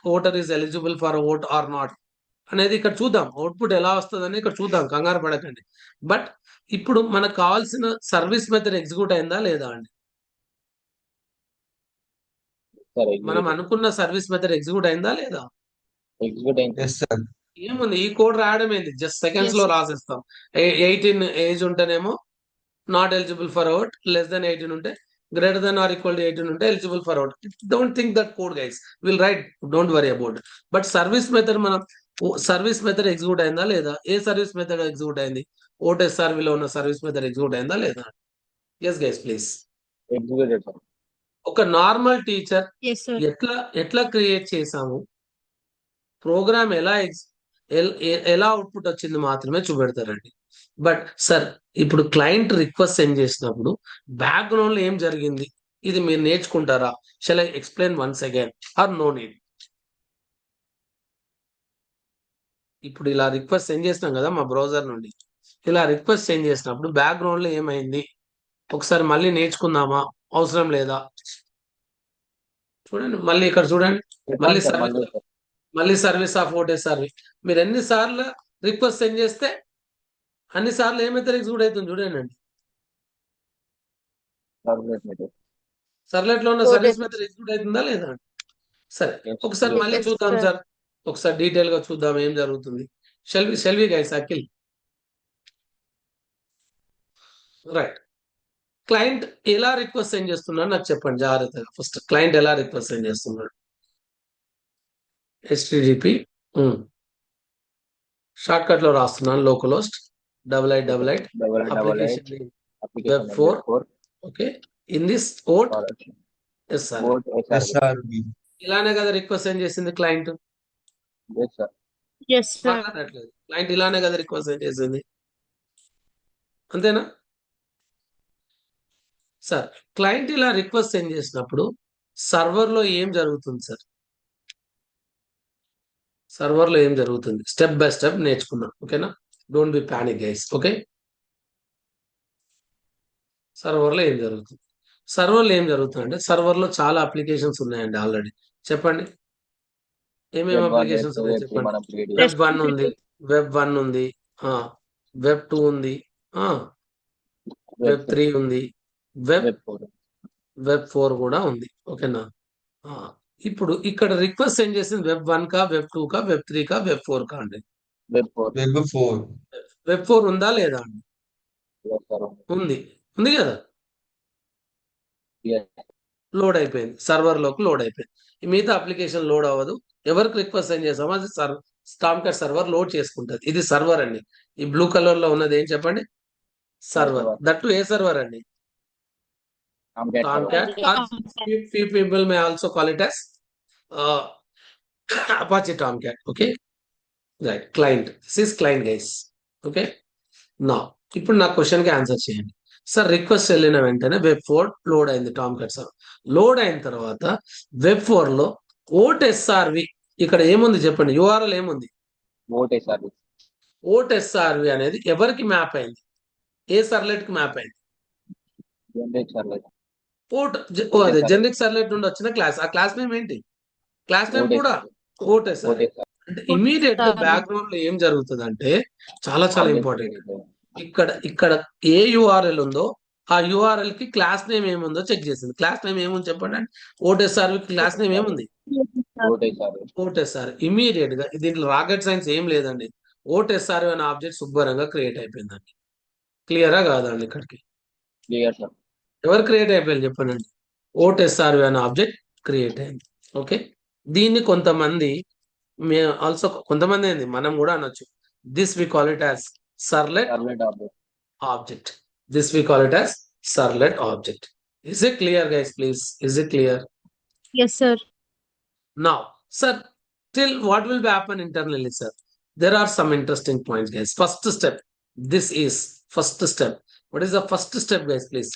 Speaker 1: voter is eligible for a vote or not. అనేది ఇక్కడ చూద్దాం, output ఎలా వస్తుందని ఇక్కడ చూద్దాం, కంగారు పడకండి. But ఇప్పుడు మనకు కావాల్సిన సర్వీస్ మెథడ్ ఎగ్జిక్యూట్ అయిందా లేదా అండి?
Speaker 2: Sir,
Speaker 1: మనం
Speaker 2: executed.
Speaker 1: అనుకున్న సర్వీస్ మెథడ్ ఎగ్జిక్యూట్ అయిందా లేదా?
Speaker 2: Executed అయింది.
Speaker 4: Yes, sir.
Speaker 1: ఏముంది, ఈ కోడ్ రాయడం ఏంది, జస్ట్ సెకండ్స్
Speaker 3: Yes.
Speaker 1: లో రాసేస్తాం. 18 ఏజ్ ఉంటేనేమో not eligible for vote, less than 18 ఉంటే, greater than or equal to 18 ఉంటే eligible for vote. Don't think that code guys, will write, don't worry about. But service method, మనం service method execute అయిందా లేదా? ఏ service method execute అయింది? OTSRV లో ఉన్న service method execute అయిందా లేదా? Yes guys please.
Speaker 2: Executed, sir.
Speaker 1: ఒక నార్మల్ టీచర్
Speaker 3: Yes, sir.
Speaker 1: ఎట్లా క్రియేట్ చేసాము, ప్రోగ్రామ్ ఎలా అవుట్పుట్ వచ్చింది మాత్రమే చూపెడతారండి. బట్ సార్, ఇప్పుడు క్లయింట్ రిక్వెస్ట్ సెండ్ చేసినప్పుడు బ్యాక్గ్రౌండ్ లో ఏం జరిగింది, ఇది మీరు నేర్చుకుంటారా? Shall I explain once again or no need? ఇప్పుడు ఇలా రిక్వెస్ట్ సెండ్ చేసినాం కదా మా బ్రౌజర్ నుండి, ఇలా రిక్వెస్ట్ సెండ్ చేసినప్పుడు బ్యాక్గ్రౌండ్ లో ఏమైంది ఒకసారి మళ్ళీ నేర్చుకుందామా, అవసరం లేదా? చూడండి మళ్ళీ ఇక్కడ చూడండి, మళ్ళీ
Speaker 2: Sir, మళ్ళీ
Speaker 1: సర్వీస్, మళ్ళీ సర్వీస్ ఆఫ్ OTSRV. మీరు ఎన్నిసార్లు రిక్వెస్ట్ సెండ్ చేస్తే అన్ని సార్లు ఏమైతే ఎగ్జిక్యూట్ అవుతుంది చూడండి అండి.
Speaker 2: service method.
Speaker 1: సర్లెట్ లో ఉన్న
Speaker 3: Okay.
Speaker 1: సర్వీస్ మెథడ్ ఎగ్జిక్యూట్ అవుతుందా లేదా? సరే,
Speaker 2: Yes,
Speaker 1: ఒకసారి
Speaker 2: yes,
Speaker 1: మళ్ళీ
Speaker 3: Yes,
Speaker 1: చూద్దాం
Speaker 3: sir.
Speaker 1: సార్, ఒకసారి డీటెయిల్ గా చూద్దాం ఏం జరుగుతుంది. Shelvi guys, Akhil right. Client ఎలా రిక్వెస్ట్ సెండ్ చేస్తున్నాడు నాకు చెప్పండి జాగ్రత్తగా. ఫస్ట్ క్లయింట్ ఎలా రిక్వెస్ట్ సెండ్ చేస్తున్నాడు? HTTP షార్ట్ కట్ లో రాస్తున్నాను, localhost 8888 application
Speaker 2: application
Speaker 1: Web 4.
Speaker 2: Web 4.
Speaker 1: Okay, in this vote. Yes sir,
Speaker 2: What
Speaker 4: Yes,
Speaker 2: SRV.
Speaker 4: sir.
Speaker 1: ఇలానే కదా రిక్వెస్ట్ సెండ్ చేసింది client?
Speaker 2: Yes, sir.
Speaker 3: Yes, sir.
Speaker 1: మాట్లాడట్లేదు, క్లయింట్ ఇలానే కదా రిక్వెస్ట్ సెండ్ చేసింది, అంతేనా సార్? క్లయింట్ ఇలా రిక్వెస్ట్ సెండ్ చేసినప్పుడు సర్వర్ లో ఏం జరుగుతుంది సార్? సర్వర్ లో ఏం జరుగుతుంది, స్టెప్ బై స్టెప్ నేర్చుకుందాం, ఓకేనా? Don't be panic guys, okay? Server లో ఏం జరుగుతుంది? సర్వర్ లో ఏం జరుగుతుంది అంటే, సర్వర్ లో చాలా అప్లికేషన్స్ ఉన్నాయండి ఆల్రెడీ. చెప్పండి ఏమేమి
Speaker 2: Web 1, Web
Speaker 1: అప్లికేషన్స్
Speaker 2: 2,
Speaker 1: ఉన్నాయి
Speaker 2: Web 3
Speaker 1: చెప్పండి.
Speaker 2: మనం create
Speaker 1: వెబ్
Speaker 2: చేసాం.
Speaker 1: 1 ఉంది, వెబ్ 1 ఉంది, వెబ్ 2 ఉంది, వెబ్ 3 ఉంది, వెబ్
Speaker 2: Web 4.
Speaker 1: వెబ్ 4 కూడా ఉంది, ఓకేనా? ఇప్పుడు ఇక్కడ రిక్వెస్ట్ సెండ్ చేసింది వెబ్ 1 కా, వెబ్ 2 కా, వెబ్ 3 కా, వెబ్ 4 కా అండి?
Speaker 2: Web 4.
Speaker 4: Web 4.
Speaker 1: వెబ్ 4 ఉందా లేదా అండి?
Speaker 2: Yes, sir.
Speaker 1: ఉంది కదా,
Speaker 2: Yes.
Speaker 1: లోడ్ అయిపోయింది, సర్వర్ లోకి లోడ్ అయిపోయింది. ఈ మిగతా అప్లికేషన్ లోడ్ అవ్వదు. ఎవరికి రిక్వెస్ట్ సెండ్ చేసామో అది టామ్క్యాట్ సర్వర్ లోడ్ చేసుకుంటది. ఇది సర్వర్ అండి. ఈ బ్లూ కలర్ లో ఉన్నది ఏం చెప్పండి? Server.
Speaker 2: Server.
Speaker 1: That A server అండి?
Speaker 2: Tomcat server.
Speaker 1: Tomcat, or few people may also call it as Apache Tomcat. Okay, right. Client. This is client, guys. Okay. Now, ఇప్పుడు నా క్వశ్చన్ కి ఆన్సర్ చేయండి sir. Request వెళ్ళిన వెంటనే web 4 load అయింది, Tomcat server load అయిన తర్వాత web 4 లో OTSRV ఇక్కడ ఏముంది చెప్పండి, URL ఏముంది?
Speaker 2: What SRV.
Speaker 1: OTSRV అనేది ఎవరికి మ్యాప్ అయింది? ఏ సర్లెట్ కి మ్యాప్ అయింది?
Speaker 2: Generic server.
Speaker 1: అదే జనరిక్ సర్లెట్ నుండి వచ్చిన క్లాస్. ఆ క్లాస్ నేమ్ ఏంటి? క్లాస్ నేమ్ కూడా OTSRV. అంటే ఇమీడియట్ గా బ్యాక్గ్రౌండ్ లో ఏం జరుగుతుంది అంటే, చాలా ఇంపార్టెంట్. ఇక్కడ ఏ URL ఉందో ఆ URL కి క్లాస్ నేమ్ ఏముందో చెక్ చేసింది. క్లాస్ నేమ్ ఏముంది చెప్పండి అంటే, OTSRV క్లాస్ నేమ్ ఏముంది?
Speaker 2: What SRV.
Speaker 1: OTSRV. ఇమీడియట్ గా దీంట్లో రాకెట్ సైన్స్ ఏం లేదండి. OTSRV అనే ఆబ్జెక్ట్ శుభ్రంగా క్రియేట్ అయిపోయిందండి. క్లియరా కాదండి? ఇక్కడికి
Speaker 2: Clear, sir.
Speaker 1: ఎవరు క్రియేట్ అయిపోయారు చెప్పండి? OTSRV అనే ఆబ్జెక్ట్ క్రియేట్ అయింది. ఓకే, దీన్ని కొంతమంది కొంతమంది ఏంది, మనం కూడా అనొచ్చు, this we call it as servlet
Speaker 2: Servlet object.
Speaker 1: Object. This we call it as servlet object. Is it clear guys? Please, is it clear?
Speaker 3: Yes, sir.
Speaker 1: Now, sir, till what will be happen internally, sir? There are some interesting points, guys. First step. This is first step. What is the first step, guys? Please.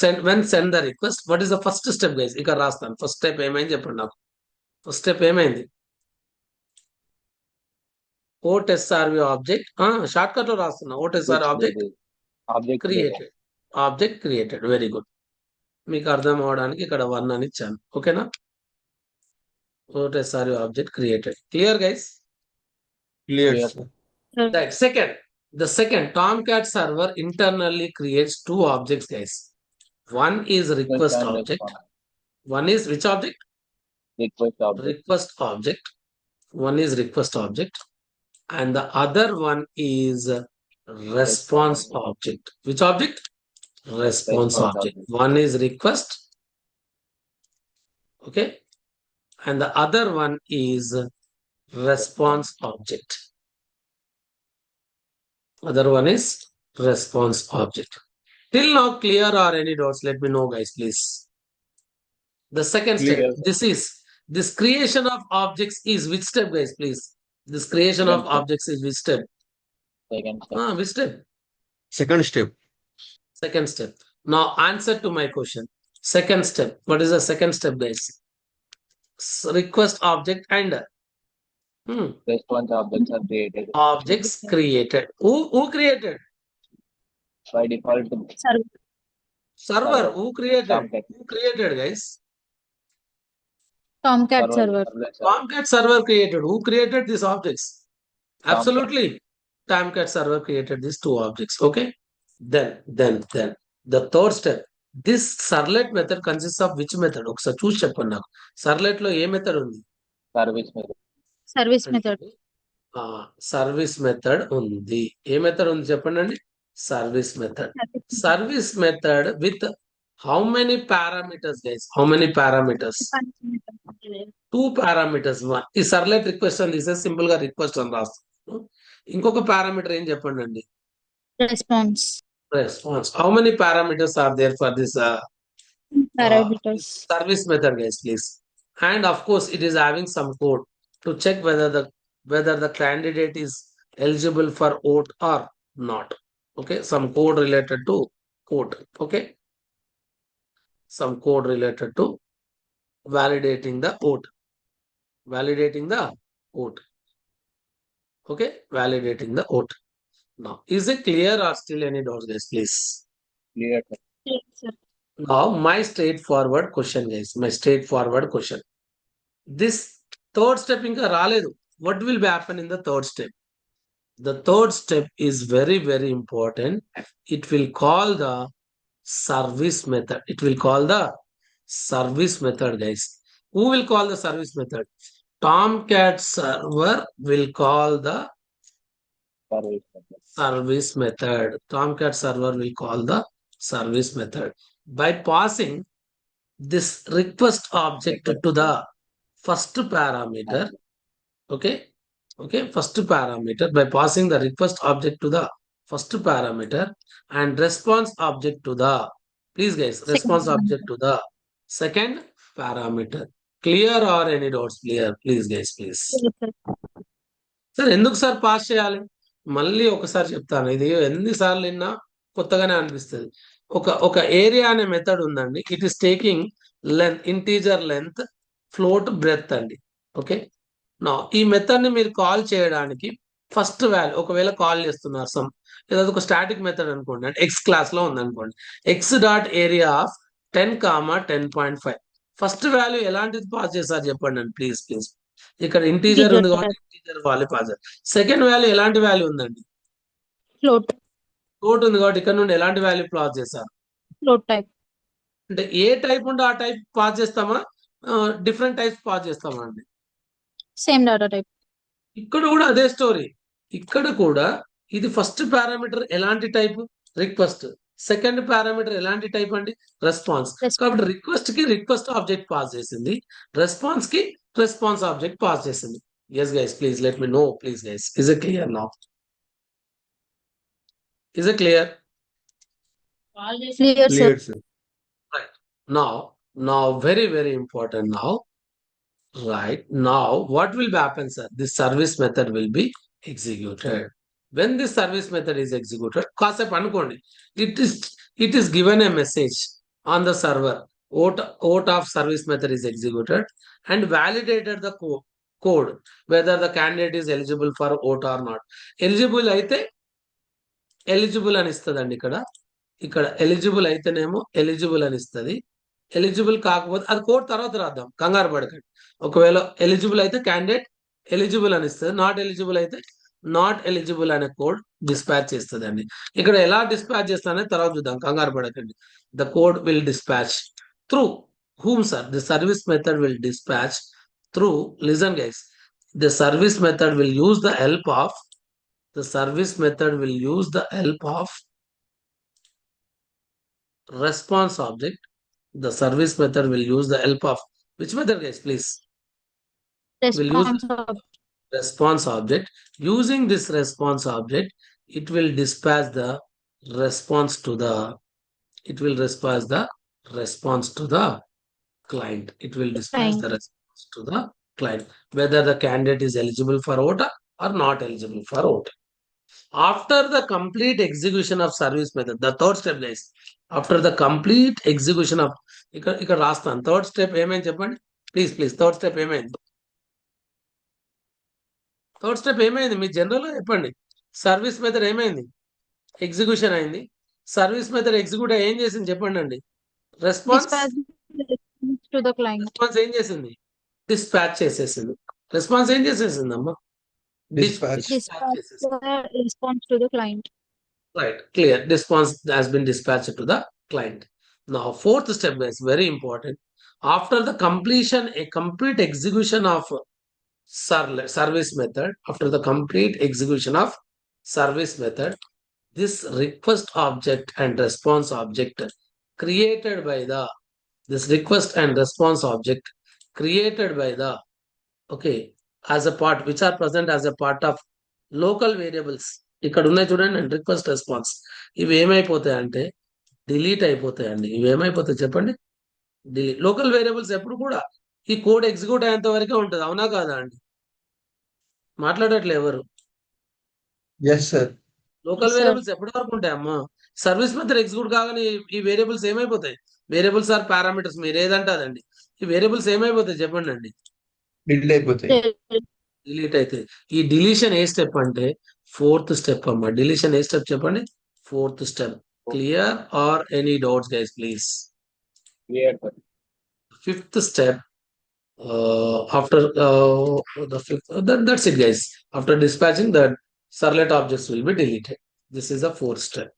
Speaker 1: Send the request. What is the first step, guys? ఇక్కడ రాస్తాను. First step ఏమైంది చెప్పండి నాకు. First step ఏమైంది? Vote SRV object shortcut లో రాస్తున్నా. Vote SR object
Speaker 2: object
Speaker 1: created. Object created. Very good. మీకు అర్థం అవడానికి ఇక్కడ 1 అని ఇచ్చాను. ఓకేనా? ఓట్ ఎస్ఆర్వి ఆబ్జెక్ట్ క్రియేటెడ్. Clear guys?
Speaker 4: Clear,
Speaker 2: Clear,
Speaker 4: sir.
Speaker 1: Right. The second Tomcat server internally creates 2 objects, guys. One is request
Speaker 2: and
Speaker 1: object.
Speaker 2: response.
Speaker 1: One is which object?
Speaker 2: Request object.
Speaker 1: Request object. One is request object, and the other one is response object. Which object? Response object. One is request, okay, and the other one is response object. Other one is response object. Till now, clear or any doubts? Let me know, guys, please. The second step.
Speaker 2: Clear.
Speaker 1: This creation of objects is which step, guys, please? This creation of
Speaker 2: Second step.
Speaker 1: objects is which step?
Speaker 2: Second step.
Speaker 1: Which step?
Speaker 4: Second step.
Speaker 1: Second step. Now answer to my question. Second step. What is the second step, guys? Request object and
Speaker 2: Response objects are created.
Speaker 1: objects created. Who created?
Speaker 2: By default,
Speaker 1: Server. Who created?
Speaker 2: Tomcat.
Speaker 1: Who created, guys?
Speaker 3: Tomcat server.
Speaker 1: Tomcat server created. Who created these objects?
Speaker 2: Tomcat.
Speaker 1: Absolutely. Tomcat server created these 2 objects. Okay. Then the third step. This servlet method consists of which method? ఒకసారి చూసి చెప్పండి నాకు. Servlet లో ఏ method ఉంది?
Speaker 2: Service method.
Speaker 3: Service method.
Speaker 1: Service method ఉంది. ఏ method ఉంది చెప్పండి? Service method. Service method with how many parameters, guys? How many parameters? 2 parameters. ఈ సర్లెట్ రిక్వెస్ట్ అని తీసేసి సింపుల్ గా రిక్వెస్ట్ అని రాస్తాను. ఇంకొక పారామీటర్ ఏం చెప్పండి అండి?
Speaker 3: Response.
Speaker 1: How many parameters are there for this
Speaker 3: Parameters.
Speaker 1: service method, guys, please? And of course, it is having some code to check whether the candidate is eligible for vote or not. Okay, some code related to vote. Okay, some code related to validating the vote. Okay, validating the vote. Now, is it clear or still any doubts, guys, please?
Speaker 2: Clear.
Speaker 3: Yes, sir.
Speaker 1: Now, my straightforward question, guys. My straightforward question. This third step inka raledu. What will happen in the third step? The third step is very, very important. It will call the service method. It will call the service method, guys. Who will call the service method? Tomcat server will call the
Speaker 2: Service method.
Speaker 1: service method. Tomcat server will call the service method by passing this request object to the first parameter. Okay, first parameter, by passing the request object to the first parameter and response object to the, please guys, response object to the second parameter. Clear or any doubts? Clear, please guys, please. Sir ఎందుకు sir pass చేయాలి? మళ్ళీ ఒకసారి చెప్తాను. ఇది ఎన్నిసార్లు విన్నా కొత్తగానే అనిపిస్తుంది. ఒక ఏరియా అనే మెథడ్ ఉందండి. It is taking length, integer length, float, breadth అండి. ఓకే, నా ఈ మెథడ్ ని మీరు కాల్ చేయడానికి ఫస్ట్ వాల్యూ ఒకవేళ కాల్ చేస్తున్నారు సమ్, ఏదో ఒక స్టాటిక్ మెథడ్ అనుకోండి, అంటే ఎక్స్ క్లాస్ లో ఉంది అనుకోండి. X dot area of 10,10.5. First value ఎలాంటిది పాస్ చేశారు చెప్పండి అండి, ప్లీజ్ ప్లీజ్. ఇక్కడ ఇంటీజర్ ఉంది కాబట్టి ఇంటీజర్ వాల్యూ పాస్ చేశారు. సెకండ్ వాల్యూ ఎలాంటి వాల్యూ ఉందండి? ఫ్లోట్ ఉంది కాబట్టి ఇక్కడ నుండి ఎలాంటి వాల్యూ పాస్ చేశారు?
Speaker 3: Float type.
Speaker 1: అంటే ఏ టైప్ ఉంటే ఆ టైప్ పాస్ చేస్తామా, డిఫరెంట్ టైప్స్ పాస్ చేస్తామా అండి?
Speaker 3: Same data type. ఇక్కడ
Speaker 1: కూడా అదే స్టోరీ. ఇక్కడ కూడా ఇది ఫస్ట్ పారామీటర్ ఎలాంటి టైప్? రిక్వెస్ట్. సెకండ్ పారామీటర్ ఎలాంటి టైప్ అండి? రెస్పాన్స్. కాబట్టి రిక్వెస్ట్ కి రిక్వెస్ట్ ఆబ్జెక్ట్ పాస్ చేసింది, రెస్పాన్స్ కి రెస్పాన్స్ ఆబ్జెక్ట్ పాస్ చేసింది. Yes guys, please let me know, please guys. Is it clear now? Is it clear?
Speaker 3: Clear, sir.
Speaker 4: Clear, sir.
Speaker 1: Right. Now, very, very important now. Right. Now, what will happen, sir? This service method will be executed. When this service method is executed, కాసేపు అనుకోండి, it is given a message on the server. OAuth of service method is executed and validated the code whether the candidate is eligible for OAuth or not. Eligible అయితే eligible అని ఇస్తుందండి. ఇక్కడ eligible అయితేనేమో eligible అని ఇస్తుంది. Eligible కాకపోతే అది code తర్వాత రాద్దాం, కంగారు పడకండి. ఒకవేళ ఎలిజిబుల్ అయితే క్యాండిడేట్ ఎలిజిబుల్ అని ఇస్తుంది, నాట్ ఎలిజిబుల్ అయితే నాట్ ఎలిజిబుల్ అనే కోడ్ డిస్పాచ్ చేస్తుందండి. ఇక్కడ ఎలా డిస్పాచ్ చేస్తానే తర్వాత చూద్దాం, కంగారు పడకండి. The code will dispatch through whom, sir? The service method will dispatch through, listen guys, the service method will use the help of response object. The service method will use the help of which method, guys, please? Will use
Speaker 3: Response of
Speaker 1: response object. Using this response object, it will dispatch the response to the client. It will dispatch the response to the client whether the candidate is eligible for OAuth or not eligible for OAuth. After the complete execution of service method, the third step, guys, after the complete execution of ఇక్కడ రాస్తాను third step ఏమైంది చెప్పండి please. Third step ఏమైంది? మీ general గా చెప్పండి. Service method ఏమైంది? Execution అయింది. Service method execute ఏం చేసింది చెప్పండి అండి. Response
Speaker 3: to the client.
Speaker 1: Response ఏం చేసింది? డిస్పాచ్ చేసేసింది. రెస్పాన్స్ ఏం చేసేసింది అమ్మా?
Speaker 4: Dispatch.
Speaker 3: Response to the client.
Speaker 1: Right, clear. Response has been dispatched to the client. Now, fourth step is very important. After the completion, a complete execution of service method, this request object and response object created by the as a part, which are present as a part of local variables. ఇక్కడ ఉన్నాయి చూడండి అండి, request response. ఇవి ఏమైపోతాయి అంటే delete అయిపోతాయండి. ఇవి ఏమైపోతాయి చెప్పండి? Delete. Local variables ఎప్పుడు కూడా ఈ కోడ్ ఎగ్జిక్యూట్ అయ్యేంత వరకే ఉంటుంది, అవునా కాదా అండి? మాట్లాడట్లే ఎవరు?
Speaker 4: Yes, sir.
Speaker 1: లోకల్ వేరియబుల్స్ ఎప్పటి వరకు ఉంటాయి అమ్మా? సర్వీస్ మెథడ్ ఎగ్జిక్యూట్ కాగానే ఈ వేరియబుల్స్ ఏమైపోతాయి? వేరియబుల్స్ ఆర్ పారామీటర్స్, మీరు ఏదంటే అదండి. ఈ వేరియబుల్స్ ఏమైపోతాయి చెప్పండి అండి?
Speaker 4: Delete అయిపోతాయి.
Speaker 1: డిలీట్ అయితే ఈ డిలీషన్ ఏ స్టెప్ అంటే ఫోర్త్ స్టెప్ అమ్మా. డిలీషన్ ఏ స్టెప్ చెప్పండి? Fourth step. Clear or any doubts guys please?
Speaker 2: Clear, sir.
Speaker 1: Fifth step, after the fifth, that's it guys. After dispatching, the servlet objects will be deleted. This is the fourth step.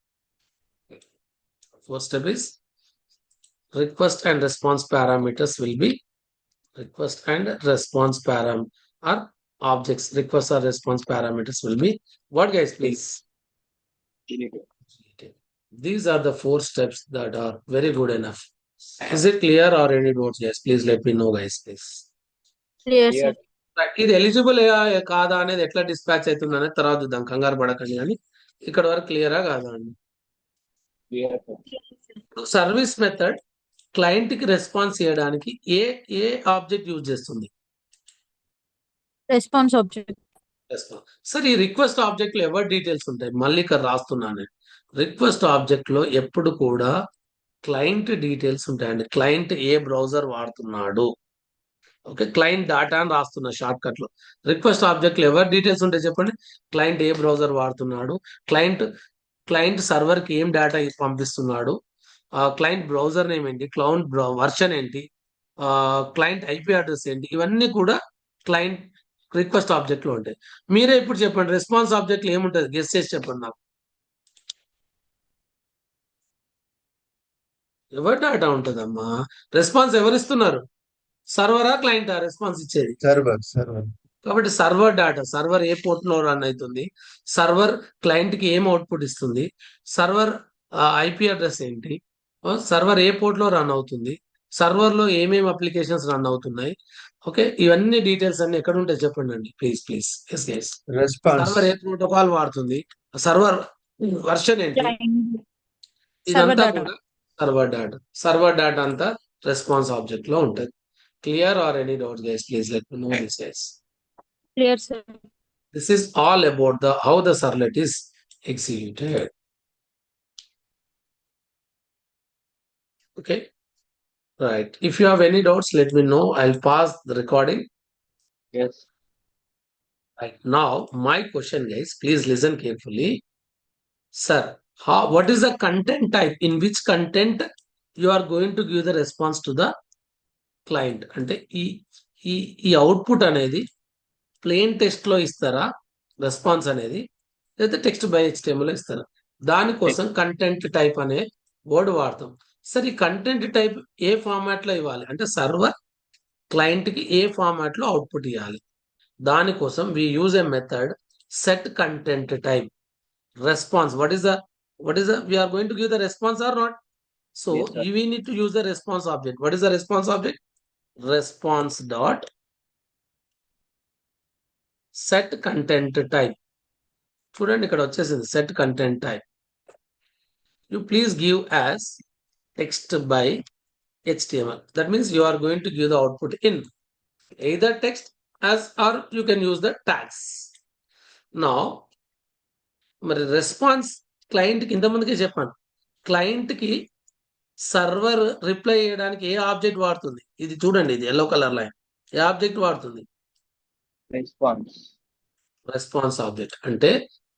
Speaker 1: Fourth step is request and response parameters will be or objects. Request or response parameters will be what, guys, please?
Speaker 2: Deleted.
Speaker 1: These are the four steps that are very good enough. Is it clear or any doubts? Yes, please let me know, guys, please.
Speaker 3: Clear,
Speaker 2: Clear.
Speaker 3: sir.
Speaker 1: ఇది eligible కాదా అనేది ఎట్లా dispatch అవుతుంది అనేది తర్వాత చూద్దాం, కంగారు పడకండి. కానీ ఇక్కడ వరకు క్లియరా కాదా అండి?
Speaker 2: Clear, sir.
Speaker 1: Service method client కి రెస్పాన్స్ చేయడానికి ఏ ఆబ్జెక్ట్ యూజ్ చేస్తుంది?
Speaker 3: Response object.
Speaker 1: సార్, ఈ రిక్వెస్ట్ ఆబ్జెక్ట్ లో ఎవరి డీటెయిల్స్ ఉంటాయి? మళ్ళీ ఇక్కడ రాస్తున్నాను. రిక్వెస్ట్ ఆబ్జెక్ట్ లో ఎప్పుడు కూడా క్లయింట్ డీటెయిల్స్ ఉంటాయండి. క్లయింట్ ఏ బ్రౌజర్ వాడుతున్నాడు, ఓకే, క్లయింట్ డాటా అని రాస్తున్నా షార్ట్ కట్ లో. రిక్వెస్ట్ ఆబ్జెక్ట్ లో ఎవరి డీటెయిల్స్ ఉంటాయి చెప్పండి? క్లయింట్ ఏ బ్రౌజర్ వాడుతున్నాడు, క్లయింట్ సర్వర్ కి ఏం డేటా పంపిస్తున్నాడు, క్లయింట్ బ్రౌజర్ నేమ్ ఏంటి, క్లౌడ్ వర్షన్ ఏంటి, క్లయింట్ ఐపీ అడ్రస్ ఏంటి, ఇవన్నీ కూడా క్లయింట్ రిక్వెస్ట్ ఆబ్జెక్ట్ లో ఉంటాయి. మీరే ఇప్పుడు చెప్పండి, రెస్పాన్స్ ఆబ్జెక్ట్ లో ఏముంటుంది? గెస్ చేసి చెప్పండి నాకు. ఎవరి డేటా ఉంటుందమ్మా? రెస్పాన్స్ ఎవరు ఇస్తున్నారు? సర్వరా క్లయింటా రెస్పాన్స్ ఇచ్చేది?
Speaker 4: Server.
Speaker 1: కాబట్టి సర్వర్ డేటా, సర్వర్ ఏ పోర్ట్ లో రన్ అవుతుంది, సర్వర్ క్లయింట్ కి ఏం అవుట్పుట్ ఇస్తుంది, సర్వర్ ఐపీ అడ్రస్ ఏంటి, సర్వర్ ఏ పోర్ట్ లో రన్ అవుతుంది, సర్వర్ లో ఏమేమి అప్లికేషన్స్ రన్ అవుతున్నాయి, ఓకే, ఇవన్నీ డీటెయిల్స్ అన్ని ఎక్కడ ఉంటాయి చెప్పండి అండి please. Yes guys.
Speaker 4: Response.
Speaker 1: Server ఏ ప్రోటోకాల్ వాడుతుంది, సర్వర్ వర్షన్ ఏంటి,
Speaker 3: Server
Speaker 1: ఇదంతా
Speaker 3: data.
Speaker 1: కూడా సర్వర్ డేటా అంతా రెస్పాన్స్ ఆబ్జెక్ట్ లో ఉంటుంది. Clear or any doubts guys? Please let me know this guys.
Speaker 3: Clear, sir.
Speaker 1: This is all about how the servlet is executed. Okay. Right. If you have any doubts, let me know. I'll pause the recording.
Speaker 2: Yes.
Speaker 1: Right. Now, my question, guys, please listen carefully. Sir, what is the content type? In which content you are going to give the response to the client? అంటే ఈ output అనేది plain text లో ఇస్తారా response అనేది, లేదా text by HTML లో ఇస్తారా? దానికోసం కంటెంట్ టైప్ అనే వర్డ్ వాడతాం. సరే, ఈ కంటెంట్ టైప్ ఏ ఫార్మాట్ లో ఇవ్వాలి అంటే సర్వర్ క్లయింట్ కి ఏ ఫార్మాట్ లో అవుట్పుట్ ఇవ్వాలి. దానికోసం we use a method set content type response. What is the we are going to give the response or not? So
Speaker 2: Yes, sir.
Speaker 1: we need to use the response object. What is the response object? Response dot set content type. చూడండి ఇక్కడ వచ్చేసింది set content type. You please give as text by HTML. That means you are going to give the output in either text as or you can use the tags. Now మరి response client కి ఇంతమందికి చెప్పాను, client కి server reply చేయడానికి ఏ object వాడుతుంది? ఇది చూడండి, ఇది ఎల్లో కలర్ లైన్. ఏ ఆబ్జెక్ట్ వాడుతుంది?
Speaker 2: Response.
Speaker 1: Response object. అంటే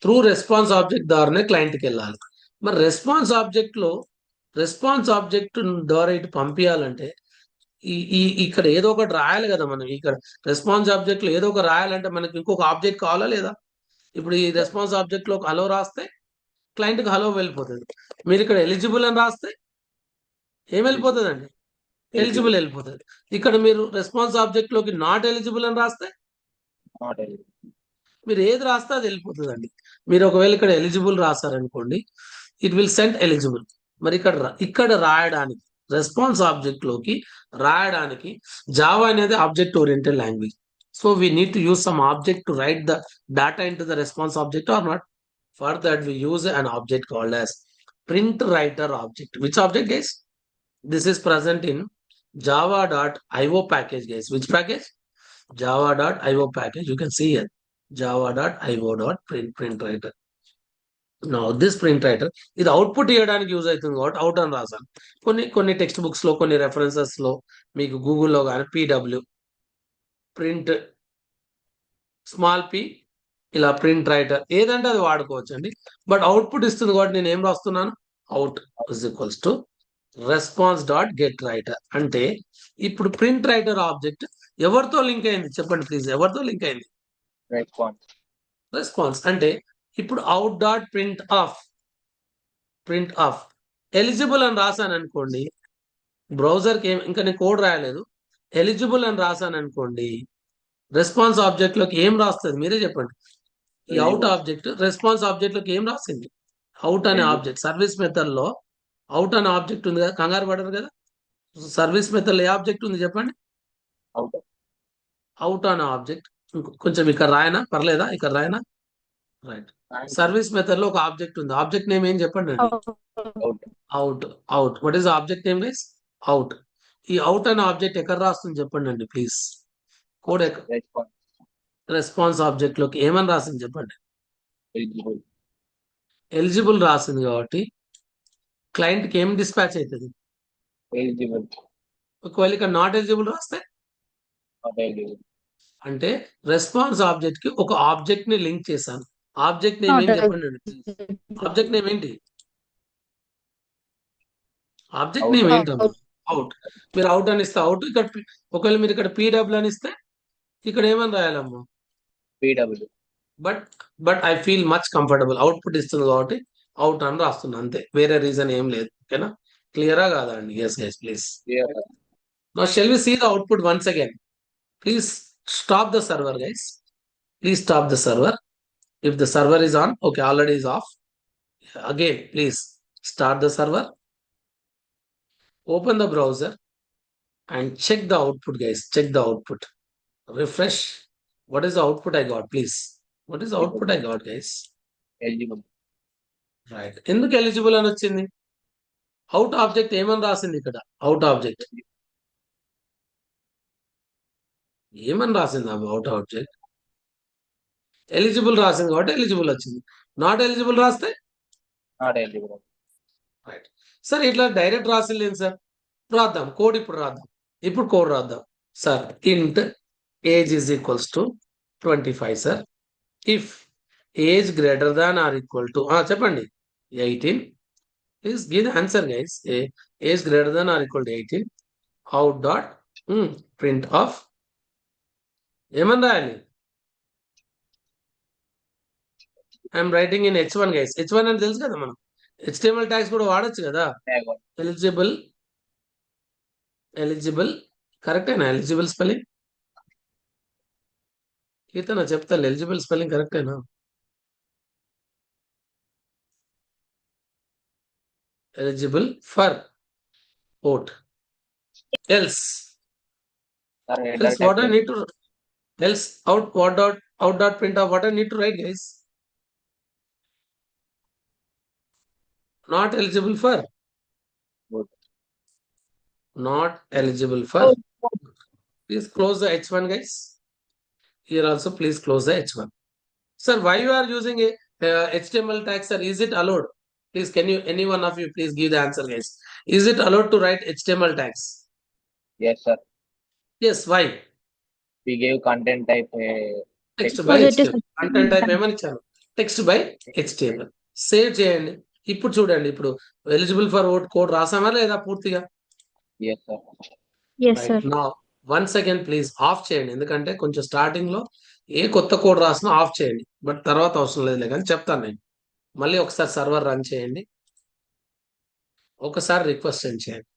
Speaker 1: త్రూ రెస్పాన్స్ ఆబ్జెక్ట్ ద్వారానే క్లయింట్కి వెళ్ళాలి. మరి రెస్పాన్స్ ఆబ్జెక్ట్ ద్వారా ఇటు పంపించాలంటే ఇక్కడ ఏదో ఒకటి రాయాలి కదా మనం. ఇక్కడ రెస్పాన్స్ ఆబ్జెక్ట్ లో ఏదో ఒక రాయాలంటే మనకి ఇంకొక ఆబ్జెక్ట్ కావాలా లేదా? ఇప్పుడు ఈ రెస్పాన్స్ ఆబ్జెక్ట్ లో హలో రాస్తే క్లయింట్ కి హలో వెళ్ళిపోతుంది. మీరు ఇక్కడ ఎలిజిబుల్ అని రాస్తే ఏం వెళ్ళిపోతుంది అండి? ఎలిజిబుల్ వెళ్ళిపోతుంది. ఇక్కడ మీరు రెస్పాన్స్ ఆబ్జెక్ట్ లోకి నాట్ ఎలిజిబుల్ అని రాస్తే
Speaker 2: Not eligible.
Speaker 1: మీరు ఏది రాస్తే అది వెళ్ళిపోతుంది అండి. మీరు ఒకవేళ ఇక్కడ ఎలిజిబుల్ రాస్తారనుకోండి, ఇట్ విల్ సెండ్ ఎలిజిబుల్. మరి ఇక్కడ రాయడానికి రెస్పాన్స్ ఆబ్జెక్ట్ లోకి రాయడానికి జావా అనేది object oriented language. So we need to use some object to write the data into the response object or not. For that we use an object called as print writer object. Which object, guys? This is present in java.io package, guys. Which package? Java.io package. You can see here java.io.print writer. Now this print writer ఇది output ఇవ్వడానికి use అవుతుంది కాబట్టి out అని రాసాను. కొన్ని text books లో, కొన్ని references లో, మీకు గూగుల్లో కానీ PW ప్రింట్ స్మాల్ p ఇలా ప్రింట్ రైటర్ ఏదంటే అది వాడుకోవచ్చు అండి. బట్ అవుట్పుట్ ఇస్తుంది కాబట్టి నేను ఏం రాస్తున్నాను? Out is equals to response dot get writer. అంటే ఇప్పుడు ప్రింట్ రైటర్ ఆబ్జెక్ట్ ఎవరితో లింక్ అయింది చెప్పండి ప్లీజ్? ఎవరితో లింక్ అయింది?
Speaker 2: Response.
Speaker 1: రెస్పాన్స్. అంటే ఇప్పుడు out dot print of eligible అని రాశాను అనుకోండి, బ్రౌజర్కి ఇంకా నేను కోడ్ రాయలేదు, ఎలిజిబుల్ అని రాశాను అనుకోండి, రెస్పాన్స్ ఆబ్జెక్ట్ లోకి ఏం రాస్తుంది మీరే చెప్పండి? ఈ అవుట్ ఆబ్జెక్ట్ రెస్పాన్స్ ఆబ్జెక్ట్ లోకి ఏం రాసింది? అవుట్ అనే ఆబ్జెక్ట్. సర్వీస్ మెథడ్ లో అవుట్ అనే ఆబ్జెక్ట్ ఉంది కదా, కంగారు పడరు కదా. సర్వీస్ మెథడ్ లో ఏ ఆబ్జెక్ట్ ఉంది చెప్పండి?
Speaker 2: Out.
Speaker 1: అవుట్ అనే ఆబ్జెక్ట్. కొంచెం ఇక్కడ రాయనా? పర్లేదా? ఇక్కడ రాయనా? రైట్. సర్వీస్ మెథడ్ లో ఒక ఆబ్జెక్ట్ ఉంది. ఆబ్జెక్ట్ నేమ్ ఏం చెప్పండి అండి?
Speaker 2: Out.
Speaker 1: Out. What is object name guys? Out. ఈ అవుట్ అనే ఆబ్జెక్ట్ ఎక్కడ రాస్తుంది చెప్పండి అండి please? Code
Speaker 2: Response.
Speaker 1: Response object లోకి ఏమని రాసింది చెప్పండి?
Speaker 2: Eligible.
Speaker 1: ఎలిజిబుల్ రాసింది కాబట్టి క్లయింట్ కి ఏం డిస్పాచ్ అవుతుంది?
Speaker 2: Eligible.
Speaker 1: ఒకవేళ ఇక్కడ నాట్ ఎలిజిబుల్ రాస్తే
Speaker 2: Not eligible.
Speaker 1: అంటే రెస్పాన్స్ ఆబ్జెక్ట్ కి ఒక ఆబ్జెక్ట్ ని లింక్ చేశాను. ఆబ్జెక్ట్ నేమ్ ఏం చెప్పండి అండి? ఆబ్జెక్ట్ నేమ్ ఏంటి? ఆబ్జెక్ట్ నేమ్ ఏంటమ్మా? అవుట్. మీరు అవుట్ అని ఇస్తే అవుట్. ఇక్కడ ఒకవేళ మీరు ఇక్కడ PW అని ఇస్తే ఇక్కడ ఏమని రాయాలమ్మా?
Speaker 2: PW.
Speaker 1: But I feel much comfortable. Output ఇస్తుంది కాబట్టి అవుట్ అని రాస్తున్నా అంతే, వేరే రీజన్ ఏం లేదు. ఓకేనా? క్లియరా కాదా అండి? Yes guys please.
Speaker 2: Clear.
Speaker 1: Now shall we see the output once again? Please stop the server, guys. Please stop the server. If the server is on, okay, already is off. Again, please start the server. Open the browser and check the output, guys. Check the output. Refresh. What is the output I got, please? What is the output I got, guys?
Speaker 2: Eligible.
Speaker 1: Right. ఎందుకు eligible అని వచ్చింది? Out object ఏమని రాసింది ఇక్కడ? Out object ఏమని రాసింది? Out object eligible రాసింది కాబట్టి ఎలిజిబుల్ వచ్చింది. నాట్ ఎలిజిబుల్ రాస్తే
Speaker 2: Not eligible.
Speaker 1: రైట్. సార్ ఇట్లా డైరెక్ట్ రాసిలేదు సార్. రాద్దాం కోడ్ ఇప్పుడు రాద్దాం. ఇప్పుడు కోడ్ రాద్దాం సార్. ఇంట్ age is equals to 25 sir. If age greater than or equal to చెప్పండి 18. Please give the answer guys. Age greater than or equal to 18 out dot print of ఏమని రాయాలి? I'm writing in H1 guys. H1 అని తెలుసు కదా, మనం HTML tags కూడా వాడొచ్చు కదా. ఎలిజిబుల్ కరెక్టేనా? ఎలిజిబుల్ స్పెల్లింగ్ కీర్తన చెప్తాను. ఎలిజిబుల్ స్పెల్లింగ్ కరెక్టేనా? Eligible for vote. Else what I need to else out dot print of what I need to write guys? Not eligible for. Not eligible for. Please close the H1 guys. Here also please close the H1. Sir, why you are using a HTML tag, sir? Is it allowed? Please, can you, any one of you, please give the answer guys. Is it allowed to write HTML tags?
Speaker 2: Yes, sir.
Speaker 1: Yes, why?
Speaker 2: We gave content type
Speaker 1: Text by HTML. Content type ఏమని ఇచ్చాను? Text by HTML. Save చేయండి. ఇప్పుడు చూడండి, ఇప్పుడు eligible for vote code రాసామా లేదా పూర్తిగా?
Speaker 2: yes, sir.
Speaker 3: Yes, sir.
Speaker 1: నా 1 second please of చేయండి, ఎందుకంటే కొంచెం స్టార్టింగ్ లో ఏ కొత్త కోడ్ రాసినా ఆఫ్ చేయండి, బట్ తర్వాత అవసరం లేదులే కానీ చెప్తాను నేను. మళ్ళీ ఒకసారి సర్వర్ రన్ చేయండి, ఒకసారి రిక్వెస్ట్ సెండ్ చేయండి.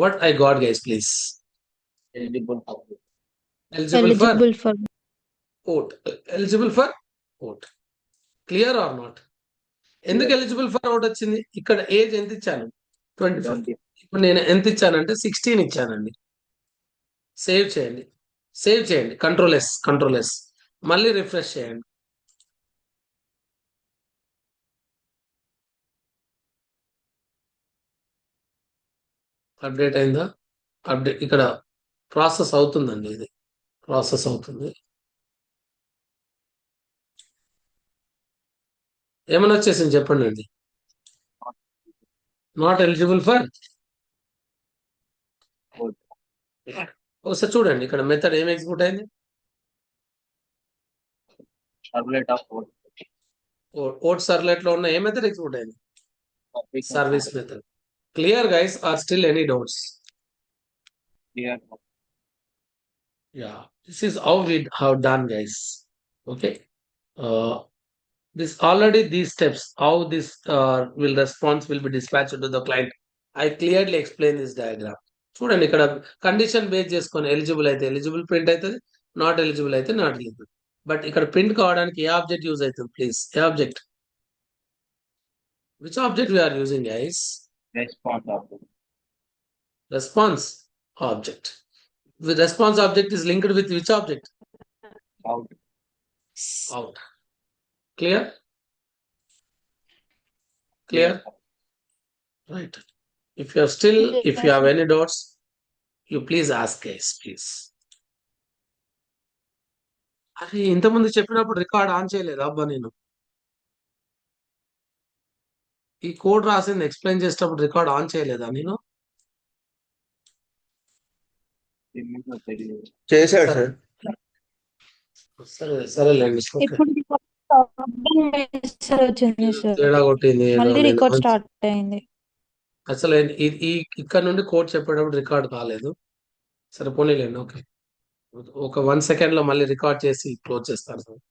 Speaker 1: What I got guys please.
Speaker 2: Eligible
Speaker 1: eligible for
Speaker 3: Eligible for.
Speaker 1: Vote. Eligible for vote. Clear or not? ఎందుకు ఎలిజిబుల్ ఫర్ ఓట్ వచ్చింది? ఇక్కడ ఏజ్ ఎంత ఇచ్చాను? 25.
Speaker 2: 20.
Speaker 1: ఇప్పుడు నేను ఎంత ఇచ్చానంటే 16 ఇచ్చానండి. సేవ్ చేయండి, సేవ్ చేయండి. కంట్రోల్ ఎస్ మళ్ళీ రిఫ్రెష్ చేయండి. అప్డేట్ అయిందా? అప్డేట్ ఇక్కడ ప్రాసెస్ అవుతుందండి, ఇది ప్రాసెస్ అవుతుంది. ఏమైనా వచ్చేసింది చెప్పండి అండి. Not eligible for. ఒకసారి చూడండి, ఇక్కడ మెథడ్ ఏం ఎగ్జిక్యూట్ అయింది?
Speaker 2: Servlet of oat.
Speaker 1: Vote servlet లో ఉన్న ఏ మెథడ్ ఎగ్జిక్యూట్ అయింది?
Speaker 2: Topic of
Speaker 1: service
Speaker 2: oat.
Speaker 1: Method. Clear guys or still any doubts?
Speaker 2: Clear.
Speaker 1: Yeah, this is how we have done guys. Okay, this already these steps, how this response will be dispatched to the client. I clearly explain this diagram. చూడండి, ఇక్కడ condition base చేసుకొని eligible అయితే eligible print అవుతుంది, not eligible అయితే not eligible. But ఇక్కడ print కావడానికి ఏ object use అవుతుంది ప్లీజ్? ఏ object? Which object we are using guys?
Speaker 2: Response of oat.
Speaker 1: Response object. The response object is linked with which object?
Speaker 2: Out.
Speaker 1: Out. Clear? Clear? Right. If you are still, if you have any doubts, you please ask guys, please. అరే ఇంతమంది చెప్పినప్పుడు record on చేయలేదు అబ్బా నేను. ఈ code రాసింది explain చేసేటప్పుడు record on చేయలేదా నేను?
Speaker 4: చేశాడు సార్.
Speaker 1: సరేలేండి.
Speaker 3: ఇప్పుడు వచ్చింది సార్,
Speaker 1: తేడా కొట్టింది ఏదో
Speaker 3: మళ్ళీ
Speaker 1: నేను
Speaker 3: రికార్డ్ స్టార్ట్ అయింది.
Speaker 1: అసలు ఈ ఇక్కడ నుండి కోడ్ చెప్పేటప్పుడు రికార్డ్ కాలేదు. సరే పోనీలేండి. ఓకే, ఒక 1 సెకండ్ లో మళ్ళీ రికార్డ్ చేసి క్లోజ్ చేస్తాను సార్.